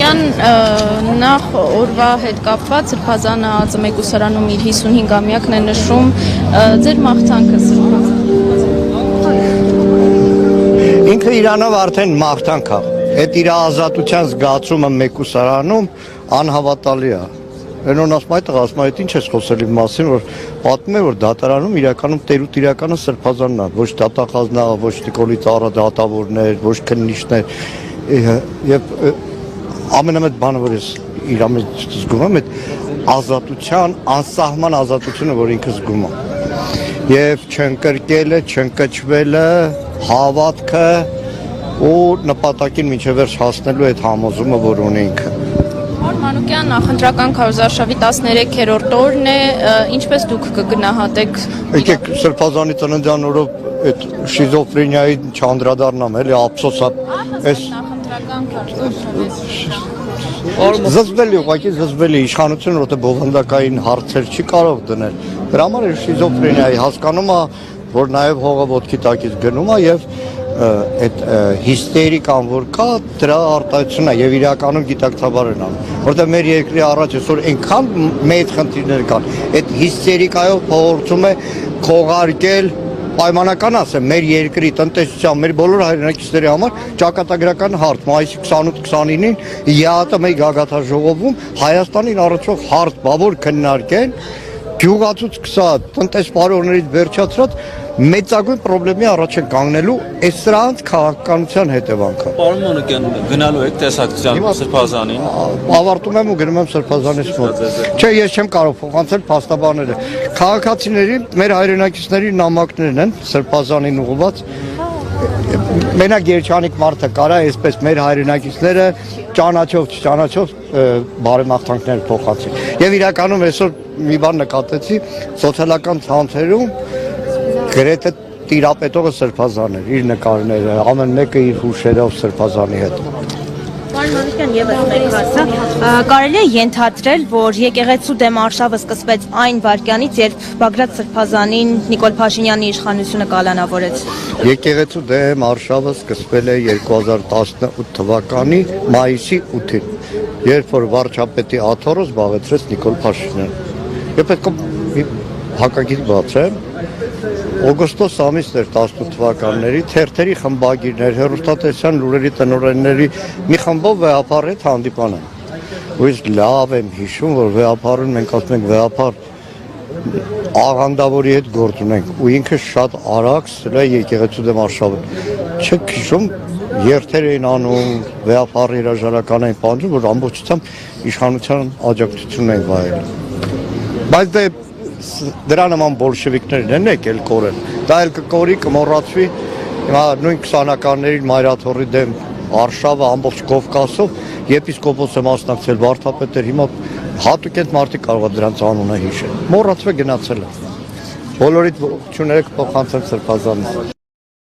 Մանուկյան նախ օրվա հետ կապված Սրբազանը ԱԾՄ իր 55-ամյակն է նշում ձեր մաղթանքը Ինքը իրանով արդեն մաղթանք է, այդ իր ազատության զգացումը մեկուսարանում անհավատալի է։ Այնոն ասում այդ ասում այդ ինչ ես խոսել իմ մասին, որ պատմում է որ դատարանում իրականում տերուտ իրականը Սրբազանն է, ոչ դատախազնա, ոչ Նիկոլի ծառա դատավորներ, ոչ քննիչներ, եւ ամենամեծ բանը որ ես իր մեջ զգում եմ այդ ազատության, անսահման ազատությունը, որ ինքը զգում է։ Եվ չընկրկելը, չընկճվելը, հավատքը ու նպատակին մինչև վերջ հասնելու այդ համոզումը, որ ունի ինքը։ Մանուկյան նախընտրական քարոզարշավի 13-րդ օրն է, ինչպես դուք կգնահատեք։ Եկեք Սրբազանի ծննդյան օրով այդ շիզոֆրենիայի չանդրադառնամ, էլի ափսոս է։ Այս նախընտրական քարոզարշավի զզվելի, ուղղակի զզվելի իշխանությունը որտեղ բովանդակային հարցեր չի կարող դնել։ Դրա համար է շիզոֆրենիայի հասկանում է, որ նաև հողը ոտքի տակից գնում է եւ այդ հիստերիկան որ կա դրա արտահայտությունն է եւ իրականում գիտակցաբար են անում որտեղ մեր երկրի առաջ այսօր այնքան մեծ խնդիրներ կան այդ հիստերիկայով փորձում է քողարկել պայմանական ասեմ մեր երկրի տնտեսության մեր բոլոր հայրենակիցների համար ճակատագրական հարց մայիսի 28-29-ին ԵԱՏՄ-ի գագաթաժողովում Հայաստանին առնչվող հարց բավոր քննարկեն գյուղացուց սկսած տնտեսվարողներից վերջացրած մեծագույն խնդրի առաջ են կանգնելու այս սրանց քաղաքականության հետևանքը։ Պարոն Մանուկյան, գնալու եք տեսակցության Սրբազանին։ Ավարտում եմ ու գնում եմ Սրբազանից մոտ։ Չէ, ես չեմ կարող փոխանցել փաստաբանները։ Քաղաքացիների, մեր հայրենակիցների նամակներն են Սրբազանին ուղղված։ Մենակ երջանիկ մարդը կարա այսպես մեր հայրենակիցները ճանաչով չճանաչով բարեմաղթանքներ փոխանցի։ Եվ իրականում այսօր մի բան նկատեցի սոցիալական ցանցերում գրեթե տիրապետողը Սրբազան էր, իր նկարները, ամեն մեկը իր հուշերով Սրբազանի հետ։ Պարոն Մանուկյան, եւս մեկ հարցը, կարելի է ենթադրել, որ եկեղեցու դեմ արշավը սկսվեց այն վայրկյանից, երբ Բագրատ Սրբազանին Նիկոլ Փաշինյանի իշխանությունը կալանավորեց։ Եկեղեցու դեմ արշավը սկսվել է 2018 թվականի մայիսի 8-ին, երբ որ վարչապետի աթոռը զբաղեցրեց Նիկոլ Փաշինյանը։ Եվ պետք է հակագիր բացեմ։ Օգոստոս ամիսն էր 18 թվականների թերթերի խմբագիրներ, հեռուստատեսության լուրերի տնօրենների մի խմբով վեհապար հետ հանդիպան են։ Ու ես լավ եմ հիշում, որ վեհապարին մենք ասում ենք վեհապար աղանդավորի հետ գործ ունենք ու ինքը շատ արագ սրա եկեղեցու դեմ արշավը։ Չեք հիշում երթեր էին անում, վեհապարի հրաժարական էին պահանջում, որ ամբողջությամբ իշխանության աջակցություն են վայելում։ Բայց դե դրա նման բոլշևիկներն են եկել կորել։ Դա էլ կկորի, կմոռացվի։ Հիմա նույն 20-ականներին Մայրաթորի դեմ արշավը ամբողջ Կովկասով եպիսկոպոսը մասնակցել վարդապետեր, հիմա հատուկենտ մարդիկ կարող է դրանց անունը հիշել։ Մոռացվել գնացել է։ Բոլորիդ ողջույնները կփոխանցեմ Սրբազանին։